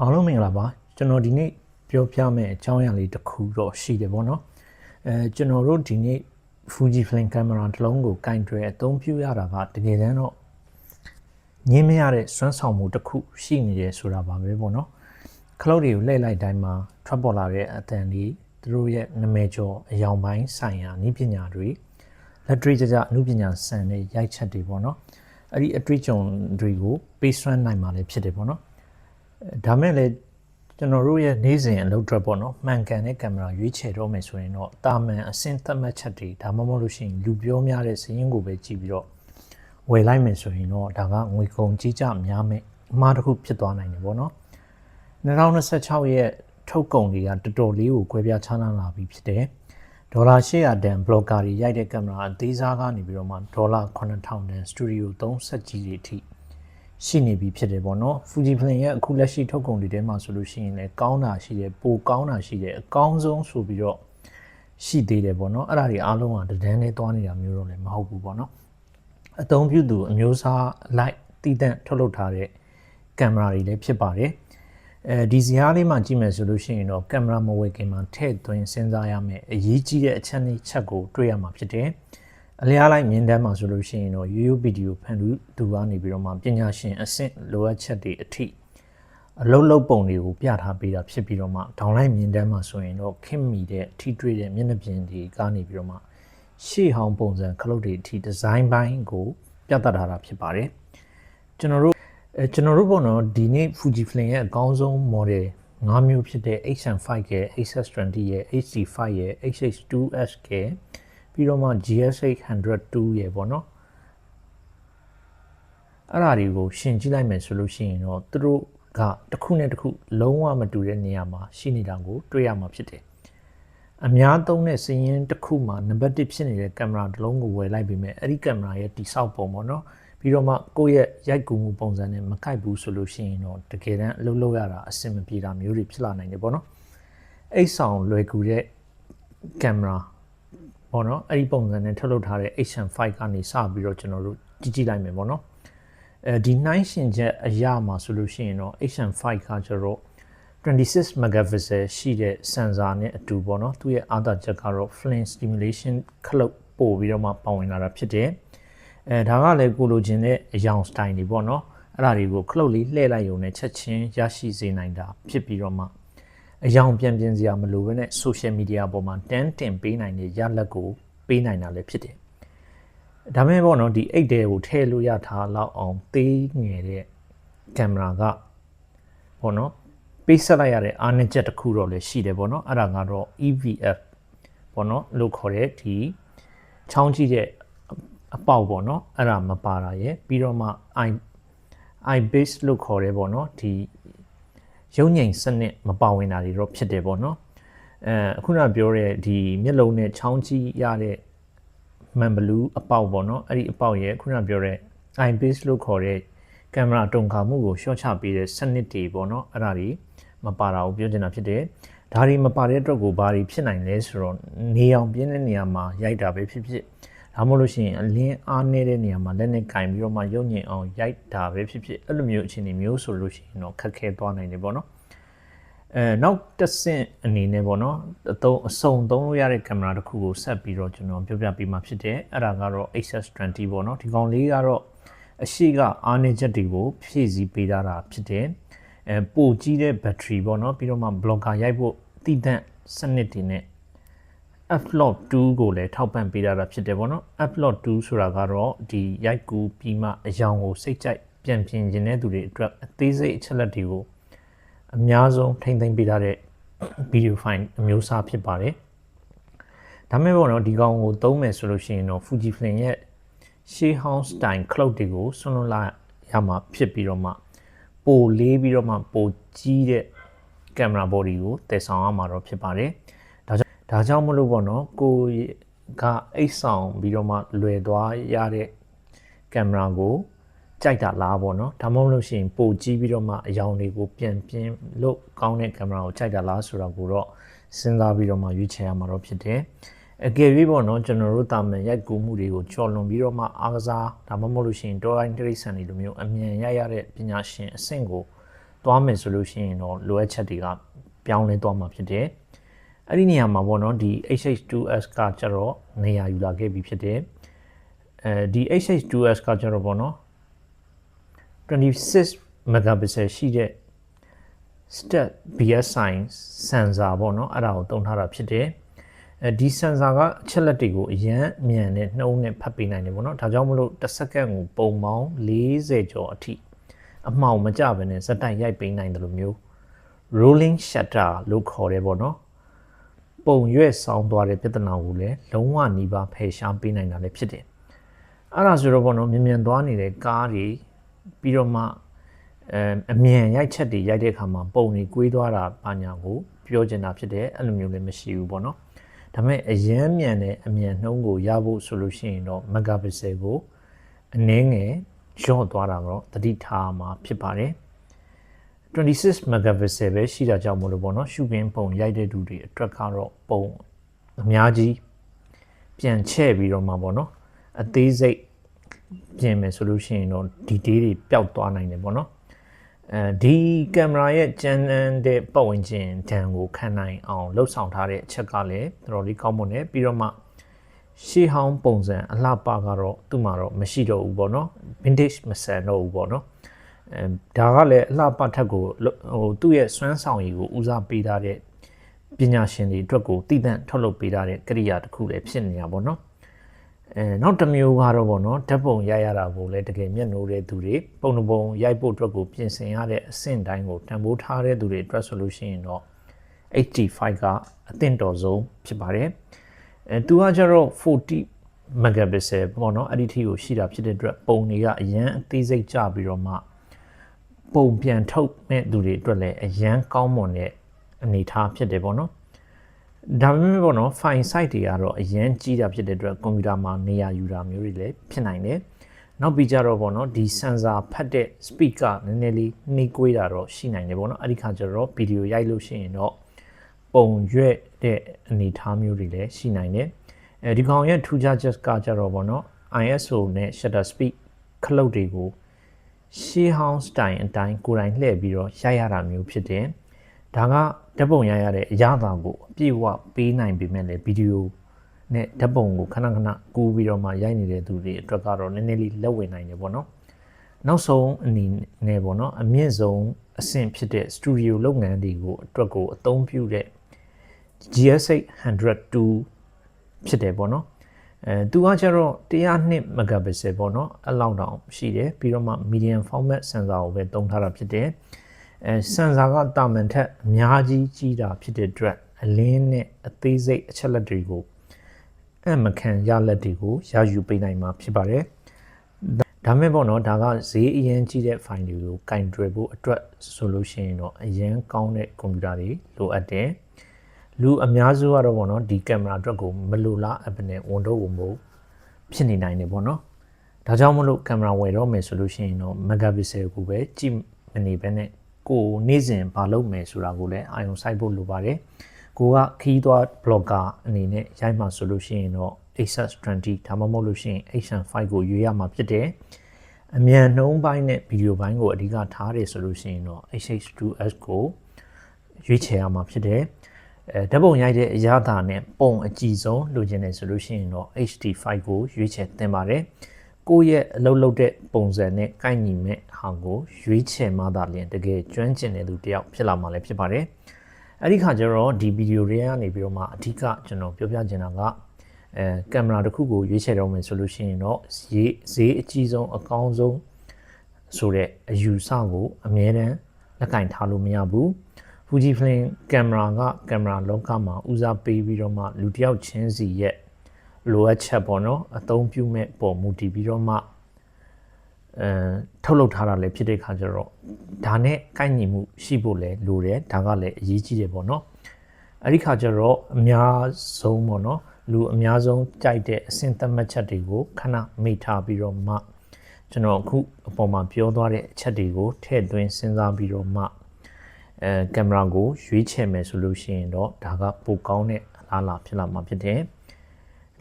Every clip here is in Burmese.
အားလုံးမင်္ဂလာပါကျွန်တော်ဒီနေ့ပြောပြမယ့်အကြောင်းအရာလေးတစ်ခုတော့ရှိတယ်ပေါ့နော်ကျွန်တော်တို့ဒီနေ့ Fujifilm camera တစ်လုံးကိုကင်တွယ်အသုံးပြုရတာကတကယ်တမ်းတော့ညင်းမရတဲ့စွမ်းဆောင်မှုတစ်ခုရှိနေတယ်ဆိုတာပါပဲပေါ့နော်ခလုတ်တွေကိုလှည့်လိုက်တိုင်းမှာထွက်ပေါ်လာတဲ့အသံတွေသူတို့ရဲ့နာမည်ကျော်အယောင်ပိုင်းဆိုင်ရာနည်းပညာတွေလက်တွေ့ကျကျအမှုပညာစံနဲ့ရိုက်ချက်တွေပေါ့နော်အဲ့ဒီအတွေ့အကြုံတွေကိုပေးစွမ်းနိုင်မှာလည်းဖြစ်တယ်ပေါ့နော်ဒါမဲ့လည်းကျွန်တော်တို့ရဲ့နေ့စဉ်အလုပ်အတွက်ပေါ့နော်မှန်ကန်တဲ့ကင်မရာရွေးချယ်တော့မယ်ဆိုရင်တော့တာမန်အဆင့်သတ်မှတ်ချက်တွေဒါမှမဟုတ်လို့ရှိရင်လူပြောများတဲ့စရင်းကိုပဲကြည့်ပြီးတော့ဝယ်လိုက်မယ်ဆိုရင်တော့ဒါကငွေကုန်ကြီးကြများမဲ့အမှားတစ်ခုဖြစ်သွားနိုင်တယ်ပေါ့နော်2026ရဲ့ထုတ်ကုန်တွေကတော်တော်လေးကိုကွဲပြားခြားနားလာပြီဖြစ်တယ်ဒေါ်လာ800တန်ဘလော့ဂါတွေရိုက်တဲ့ကင်မရာအသေးစားကနေပြီးတော့မှဒေါ်လာ9000တန်စတူဒီယို3ဆက်ကြီးတွေအထိရှိနေပြီဖြစ်တယ်ပေါ့နော် Fujifilm ရဲ့အခုလက်ရှိထုတ်ကုန်တွေထဲမှာဆိုလို့ရှိရင်လည်းကောင်းတာရှိတယ်ပိုကောင်းတာရှိတယ်အကောင်းဆုံးဆိုပြီးတော့ရှိသေးတယ်ပေါ့နော်အဲ့ဒါတွေအားလုံးကတန်းနဲ့သွားနေတာမျိုးတော့လည်းမဟုတ်ဘူးပေါ့နော်အသုံးပြုသူအမျိုးအစားလိုက်တည်တံ့ထုတ်လုပ်ထားတဲ့ကင်မရာတွေလည်းဖြစ်ပါတယ်ဒီဇာတ်လေးမှာကြည့်မယ်ဆိုလို့ရှိရင်တော့ကင်မရာမဝယ်ခင်မှာထည့်သွင်းစဉ်းစားရမယ်အရေးကြီးတဲ့အချက်လေးချက်ကိုတွေ့ရမှာဖြစ်တယ်အလျားလိုက်မြင်တမ်းမှာဆိုလို့ရှိရင်တော့ YouTube ဗီဒီယိုဖန်သူကနေပြီးတော့မှပညာရှင်အဆင့်လိုအပ်ချက်တွေအထိအလုံးလုံးပုံတွေကိုပြထားပေးတာဖြစ်ပြီးတော့မှဒေါင်းလိုက်မြင်တမ်းမှာဆိုရင်တော့ခင်မီတဲ့ထိတွေ့တဲ့မျက်နှာပြင်တွေကနေပြီးတော့မှရှေ့ဟောင်းပုံစံခလုတ်တွေအထိဒီဇိုင်းပိုင်းကိုပြသထားတာဖြစ်ပါတယ်ကျွန်တော်တို့ပေါ့နော်ဒီနေ့ Fujifilm ရဲ့အကောင်းဆုံး model 5 မျိုးဖြစ်တဲ့ H5 ရဲ့ HS20 ရဲ့ HD5 ရဲ့ HH2S ရဲ့ပြီးတော့မှ GS802 ရဲ့ပေါ့နော်အဲ့ဒါတွေကိုရှင်းကြည့်လိုက်မယ်ဆိုလို့ရှိရင်တော့သူတို့ကတစ်ခုနဲ့တစ်ခုလုံးဝမတူတဲ့နေရာမှာရှိနေတာကိုတွေ့ရမှာဖြစ်တယ်အများသုံးတဲ့စည်ရင်းတစ်ခုမှာနံပါတ်1ဖြစ်နေတဲ့ကင်မရာတစ်လုံးကိုဝယ်လိုက်ပြီးမြဲအဲ့ဒီကင်မရာရဲ့တိဆောက်ပုံပေါ့နော်ပြီးတော့မှကိုယ့်ရဲ့ရိုက်ကူမှုပုံစံနဲ့မကိုက်ဘူးဆိုလို့ရှိရင်တော့တကယ်တမ်းအလုပ်လုပ်ရတာအဆင်မပြေတာမျိုးတွေဖြစ်လာနိုင်တယ်ပေါ့နော်အိတ်ဆောင်လွယ်ကူတဲ့ကင်မရာပေါ့နော်အဲ့ဒီပုံစံနဲ့ထုတ်လုပ်ထားတဲ့ H5 ကနေစပြီးတော့ကျွန်တော်တို့ကြည့်လိုက်မယ်ပေါ့နော်ဒီနှိုင်းရှင်ချက်အရာမှာဆိုလို့ရှိရင်တော့ H5 ကကျတော့26 megapixel ရှိတဲ့ sensor နဲ့အတူပေါ့နော်သူ့ရဲ့အားသာချက်ကတော့ flame stimulation ခလုတ်ပို့ပြီးတော့မှပါဝင်လာတာဖြစ်တယ်ဒါကလည်းကိုလိုချင်တဲ့အယောင် style တွေပေါ့နော်အဲ့ဒါတွေကိုခလုတ်လေးလှည့်လိုက်ရုံနဲ့ချက်ချင်းရရှိစေနိုင်တာဖြစ်ပြီးတော့မှအယောင်ပြန်စရာမလိုဘဲနဲ့ social media ပေါ်မှာတန်းတင်ပေးနိုင်တဲ့ရလဒ်ကိုပေးနိုင်တာလည်းဖြစ်တယ်ဒါမဲ့ပေါ့နော်ဒီ8တဲကိုထည့်လို့ရထားလောက်အောင်သေးငယ်တဲ့ကင်မရာကပေါ့နော်ပေးဆက်လိုက်ရတဲ့အားနည်းချက်တစ်ခုတော့လည်းရှိတယ်ပေါ့နော်အဲ့ဒါကတော့ EVF ပေါ့နော်လို့ခေါ်တဲ့ဒီချောင်းကြည့်တဲ့အပေါက်ပေါ့နော်အဲ့ဒါမပါတာရယ်ပြီးတော့မှ iBase လို့ခေါ်တဲ့ပေါ့နော်ဒီရုပ်ငိန်စနစ်မပါဝင်တာတွေတော့ဖြစ်တယ်ပေါ့နော်အခုနပြောတဲ့ဒီမျက်လုံးနဲ့ချောင်းကြည့်ရတဲ့မှန်ဘလူးအပေါက်ပေါ့နော်အဲ့ဒီအပေါက်ရဲ့ခုနပြောတဲ့ iBase လို့ခေါ်တဲ့ကင်မရာတုံခါမှုကိုရှော့ချပေးတဲ့စနစ်တွေပေါ့နော်အဲ့ဒါတွေမပါတာကိုပြောချင်တာဖြစ်တယ်ဒါတွေမပါတဲ့အတွက်ကိုဘာတွေဖြစ်နိုင်လဲဆိုတော့နေအောင်ပြင်းတဲ့နေရာမှာရိုက်တာပဲဖြစ်ဖြစ်ဒါမှမဟုတ်လို့ရှိရင်အလင်းအားနေတဲ့နေရာမှာလက်နဲ့ကင်ပြီးတော့မှရုပ်ငင်အောင်ရိုက်တာပဲဖြစ်ဖြစ်အဲ့လိုမျိုးအခြေအနေမျိုးဆိုလို့ရှိရင်တော့ခက်ခဲသွားနိုင်တယ်ပေါ့နော်နောက်တစ်ဆင့်အနေနဲ့ပေါ့နော်အစုံသုံးလို့ရတဲ့ကင်မရာတစ်ခုကိုဆက်ပြီးတော့ကျွန်တော်ပြောပြပေးမှာဖြစ်တယ်အဲ့ဒါကတော့ HS20 ပေါ့နော်ဒီကောင်လေးကတော့အရှိကအားနည်းချက်တွေကိုဖြည့်ဆည်းပေးထားတာဖြစ်တယ်ပိုကြီးတဲ့ဘက်ထရီပေါ့နော်ပြီးတော့မှ blogger ရိုက်ဖို့တည်တံ့စနစ်တွေနဲ့ F-Log 2ကိုလည်းထောက်ပံ့ပေးထားတာဖြစ်တယ်ပေါ့နော် F-Log 2ဆိုတာကတော့ဒီရိုက်ကူပြီးမှအယောင်ကိုစိတ်ကြိုက်ပြန်ပြင်ခြင်းတဲ့သူတွေအတွက်အသေးစိတ်အချက်လက်တွေကိုအများဆုံးထိမ့်သိမ်းပေးထားတဲ့ video file အမျိုးအစားဖြစ်ပါတယ်ဒါမဲ့ပေါ့နော်ဒီကောင်ကိုသုံးမယ်ဆိုလို့ရှိရင်တော့ Fujifilm ရဲ့ရှေးဟောင်း style ခလုတ်တွေကိုဆွန့်လွတ်လိုက်ရမှာဖြစ်ပြီးတော့မှပိုလေးပြီးတော့မှပိုကြီးတဲ့ကင်မရာ body ကိုတည်ဆောင်ရမှာတော့ဖြစ်ပါတယ်ဒါကြောင့်မလို့ပေါ့နော်ကိုကအိတ်ဆောင်ပြီးတော့မှလွယ်သွားရတဲ့ကင်မရာကိုကြိုက်တာလားပေါ့နော်ဒါမှမဟုတ်လို့ရှိရင်ပိုကြီးပြီးတော့မှအယောင်တွေကိုပြန်ပြင်းလို့ကောင်းတဲ့ကင်မရာကိုကြိုက်တာလားဆိုတာကိုတော့စဉ်းစားပြီးတော့မှရွေးချယ်ရမှာတော့ဖြစ်တယ်အကယ်၍ပေါ့နော်ကျွန်တော်တို့တာမန်ရိုက်ကူးမှုတွေကိုကြော်လွန်ပြီးတော့မှအားကစားဒါမှမဟုတ်လို့ရှိရင်တောတိုင်းတိရစ္ဆာန်တွေလိုမျိုးအမြန်ရတဲ့ပညာရှင်အဆင့်ကို သွားမယ်ဆိုလို့ရှိရင်တော့လိုအပ်ချက်တွေကပြောင်းလဲသွားမှာဖြစ်တယ်အဲ့ဒီနေရာမှာပေါ့နော်ဒီ HH2S ကကျတော့နေရာယူလာခဲ့ပြီဖြစ်တယ်ဒီ HH2S ကကျတော့ပေါ့နော်26 megapixel ရှိတဲ့ step BSI sensor ပေါ့နော်အဲ့ဒါကိုတုံးထားတာဖြစ်တယ်ဒီ sensor ကအချက်လက်တွေကိုအရန်မြန်နဲ့နှုံးနဲ့ဖတ်ပေးနိုင်တယ်ပေါ့နော်ဒါကြောင့်မလို့တစ်စက္ကန့်ကိုပုံပေါင်း40ကျော်အထိအမှောင်မကျဘဲနဲ့စက်တိုင်ရိုက်ပေးနိုင်တယ်လို့မျိုး rolling shutter လို့ခေါ်တယ်ပေါ့နော်ပုံရွက်ဆောင်းသွားတဲ့ပြဿနာကိုလည်းလုံးဝနီးပါးဖယ်ရှားပေးနိုင်တာလည်းဖြစ်တယ်အဲ့ဒါဆိုတော့ပေါ့နော်မြန်သွားနေတဲ့ကားတွေပြီးတော့မှအမြန်ရိုက်ချက်တွေရိုက်တဲ့အခါမှာပုံတွေကွေးသွားတာပါညာကိုပြောချင်တာဖြစ်တယ်အဲ့လိုမျိုးလည်းမရှိဘူးပေါ့နော်ဒါပေမဲ့အရန်မြန်တဲ့အမြန်နှုံးကိုရဖို့ဆိုလို့ရှိရင်တော့ megapixel ကိုအနည်းငယ်လျော့သွားတာတော့သတိထားမှာဖြစ်ပါတယ်26 megapixel ပဲရှိတာကြောင့်မလို့ပေါ့နော်ရှုခင်းပုံရိုက်တဲ့သူတွေအတွက်ကတော့ပုံအများကြီးပြန်ချဲ့ပြီးတော့မှပေါ့နော်အသေးစိတ်ပြင်မယ်ဆိုလို့ရှိရင်တော့ detail တွေပျောက်သွားနိုင်တယ်ပေါ့နော်ဒီကင်မရာရဲ့ကျန်းတဲ့ပတ်ဝန်းကျင်ဒဏ်ကိုခံနိုင်အောင်လှုပ်ဆောင်ထားတဲ့အချက်ကလည်းတော်တော်လေးကောင်းမွန်တယ်ပြီးတော့မှရှေးဟောင်းပုံစံအလှပကတော့သူ့မှာတော့မရှိတော့ဘူးပေါ့နော် vintage မဆန်တော့ဘူးပေါ့နော်ဒါကလည်းအလှပထက်ကိုသူ့ရဲ့စွမ်းဆောင်ရည်ကိုဦးစားပေးထားတဲ့ပညာရှင်တွေအတွက်ကိုတည်တံ့ထုတ်လုပ်ပေးထားတဲ့ကိရိယာတစ်ခုလည်းဖြစ်နေတာပေါ့နော်နောက်တစ်မျိုးကတော့ပေါ့နော်ဓာတ်ပုံရိုက်ရတာကိုလည်းတကယ်မျက်နှိုးတဲ့သူတွေပုံနှပုံရိုက်ဖို့အတွက်ကိုပြင်ဆင်ရတဲ့အဆင့်တိုင်းကိုတန်ဖိုးထားတဲ့သူတွေအတွက်ဆိုလို့ရှိရင်တော့ HD5 ကအသင့်တော်ဆုံးဖြစ်ပါတယ်သူကကျတော့40 megapixel ပေါ့နော်အဲ့ဒီထိကိုရှိတာဖြစ်တဲ့အတွက်ပုံတွေကအရန်အသေးစိတ်ကျပြီးတော့မှပုံပြန်ထုတ်တဲ့သူတွေအတွက်လည်းအရန်ကောင်းမွန်တဲ့အနေအထားဖြစ်တယ်ပေါ့နော်ဒါပေမဲ့ပေါ့နော် file size တွေကတော့အရန်ကြီးတာဖြစ်တဲ့အတွက်ကွန်ပျူတာမှာနေရာယူတာမျိုးတွေလည်းဖြစ်နိုင်တယ်နောက်ပြီးကြတော့ပေါ့နော်ဒီ sensor ဖတ်တဲ့ speed ကနည်းနည်းလေးနှေးကွေးတာတော့ရှိနိုင်တယ်ပေါ့နော်အဲ့ဒီခါကျတော့ဗီဒီယိုရိုက်လို့ရှိရင်တော့ပုံရွက်တဲ့အနေအထားမျိုးတွေလည်းရှိနိုင်တယ်ဒီကောင်ရဲ့ထူးခြားချက်ကကြတော့ပေါ့နော် ISO နဲ့ shutter speed ခလုတ်တွေကိုရှေးဟောင်း style အတိုင်းကိုယ်တိုင်လှည့်ပြီးတော့ရိုက်ရတာမျိုးဖြစ်တယ်ဒါကဓာတ်ပုံရိုက်ရတဲ့အရာသာကိုအပြည့်အဝပေးနိုင်ပေမဲ့လည်းဗီဒီယိုနဲ့ဓာတ်ပုံကိုခဏခဏကူးပြီးတော့မှရိုက်နေတဲ့သူတွေအတွက်ကတော့နည်းနည်းလေးလက်ဝင်နိုင်တယ်ပေါ့နော်နောက်ဆုံးအနေနဲ့ပေါ့နော်အမြင့်ဆုံးအဆင့်ဖြစ်တဲ့ studio လုပ်ငန်းတွေကိုအတွက်ကိုအသုံးပြုတဲ့ GS8 102ဖြစ်တယ်ပေါ့နော်သူကကျတော့102 megapixel ပေါ့နော်အဲ့လောက်တောင်ရှိတယ်ပြီးတော့မှ medium format sensor ကိုပဲသုံးထားတာဖြစ်တယ်sensor ကတာမန်ထက်အများကြီးကြီးတာဖြစ်တဲ့အတွက်အလင်းနဲ့အသေးစိတ်အချက်လက်တွေကိုအမခံရလက်တွေကိုရယူပေးနိုင်မှာဖြစ်ပါတယ်ဒါမဲ့ပေါ့နော်ဒါကဈေးအရင်ကြီးတဲ့ file တွေကိုကင်တွယ်ဖို့အတွက်ဆိုလို့ရှိရင်တော့အရင်ကောင်းတဲ့ကွန်ပျူတာတွေလိုအပ်တယ်လူအများစုကတော့ပေါ့နော်ဒီကင်မရာအတွက်ကိုမလိုလားအပ်နဲ့ဝန်တော့ဝန်ဖို့ဖြစ်နေနိုင်တယ်ပေါ့နော်ဒါကြောင့်မလို့ကင်မရာဝယ်တော့မယ်ဆိုလို့ရှိရင်တော့ megapixel ကိုပဲကြည့်မနေဘဲနဲ့ကိုနေ့စဉ်ဘာလုပ်မယ်ဆိုတာကိုလည်းအာရုံစိုက်ဖို့လိုပါတယ်ကိုကခီးသွား blogger အနေနဲ့ရိုက်မှဆိုလို့ရှိရင်တော့ H20 ဒါမှမဟုတ်လို့ရှိရင် H5 ကိုရွေးရမှာဖြစ်တယ်အမြန်နှုံးပိုင်းနဲ့ဗီဒီယိုပိုင်းကိုအဓိကထားတယ်ဆိုလို့ရှိရင်တော့ HH2S ကိုရွေးချယ်ရမှာဖြစ်တယ်ဓာတ်ပုံရိုက်တဲ့အရာသာနဲ့ပုံအကြည့်ဆုံးလိုချင်တယ်ဆိုလို့ရှိရင်တော့ HD5 ကိုရွေးချယ်သင့်ပါတယ်ကိုယ့်ရဲ့အလုပ်လုပ်တဲ့ပုံစံနဲ့ကိုက်ညီမဲ့ဟာကိုရွေးချယ်မှသာလျှင်တကယ်ကျွမ်းကျင်တဲ့သူတယောက်ဖြစ်လာမှာလည်းဖြစ်ပါတယ်အဲ့ဒီခါကျတော့ဒီဗီဒီယိုတွေကနေပြီးတော့မှအဓိကကျွန်တော်ပြောပြချင်တာကကင်မရာတစ်ခုကိုရွေးချယ်တော့မယ်ဆိုလို့ရှိရင်တော့ဈေးအကြီးဆုံးအကောင်းဆုံးဆိုတဲ့အယူဆကိုအမြဲတမ်းလက်ကင်ထားလို့မရဘူးFujifilm ကင်မရာကကင်မရာလောကမှာဦးစားပေးပြီးတော့မှလူတစ်ယောက်ချင်းစီရဲ့လိုအပ်ချက်ပေါ့နော်အသုံးပြုမဲ့ပုံမူတည်ပြီးတော့မှထုတ်လုပ်ထားတာလည်းဖြစ်တဲ့ခါကျတော့ဒါနဲ့ကိုက်ညီမှုရှိဖို့လည်းလိုတယ်ဒါကလည်းအရေးကြီးတယ်ပေါ့နော်အဲ့ဒီခါကျတော့အများဆုံးပေါ့နော်လူအများဆုံးကြိုက်တဲ့အဆင့်သတ်မှတ်ချက်တွေကိုခဏမိထားပြီးတော့မှကျွန်တော်အခုအပေါ်မှာပြောသွားတဲ့အချက်တွေကိုထည့်သွင်းစဉ်းစားပြီးတော့မှကင်မရာကိုရွေးချယ်မယ်ဆိုလို့ရှိရင်တော့ဒါကပိုကောင်းတဲ့အလားအလာဖြစ်လာမှာဖြစ်တယ်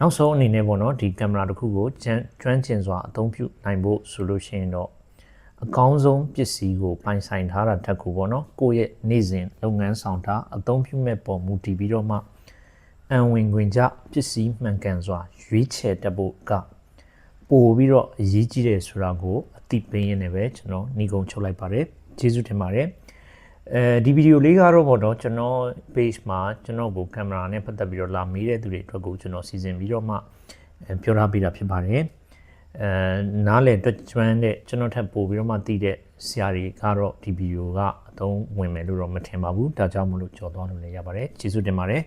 နောက်ဆုံးအနေနဲ့ပေါ့နော်ဒီကင်မရာတစ်ခုကိုကျွမ်းကျင်စွာအသုံးပြုနိုင်ဖို့ဆိုလို့ရှိရင်တော့ အကောင်းဆုံးပစ္စည်းကိုပိုင်ဆိုင်ထားတာတက်ကိုပေါ့နော်ကိုယ့်ရဲ့နေ့စဉ်လုပ်ငန်းဆောင်တာအသုံးပြုမဲ့ပုံမူတည်ပြီးတော့မှအံဝင်ခွင်ကြပစ္စည်းမှန်ကန်စွာရွေးချယ်တတ်ဖို့ကပို့ပြီးတော့အရေးကြီးတယ်ဆိုတာကိုအသိပေးရင်းနဲ့ပဲကျွန်တော်ညီကုံချုပ်လိုက်ပါတယ်ကျေးဇူးတင်ပါတယ်ဒီဗီဒီယိုလေးကတော့ပေါ့နော်ကျွန်တော် page မှာကျွန်တော်ကိုကင်မရာနဲ့ပတ်သက်ပြီးတော့လာမေးတဲ့သူတွေအတွက်ကိုကျွန်တော်စီစဉ်ပြီးတော့မှပြောထားပေးတာဖြစ်ပါတယ်နားလည်တွက်ကျွမ်းတဲ့ကျွန်တော်ထပ်ပို့ပြီးတော့မှသိတဲ့ဆရာတွေကတော့ဒီဗီဒီယိုကအသုံးဝင်မယ်လို့တော့မထင်ပါဘူးဒါကြောင့်မလို့ကြော်သွားလို့လည်းရပါတယ်ကျေးဇူးတင်ပါတယ်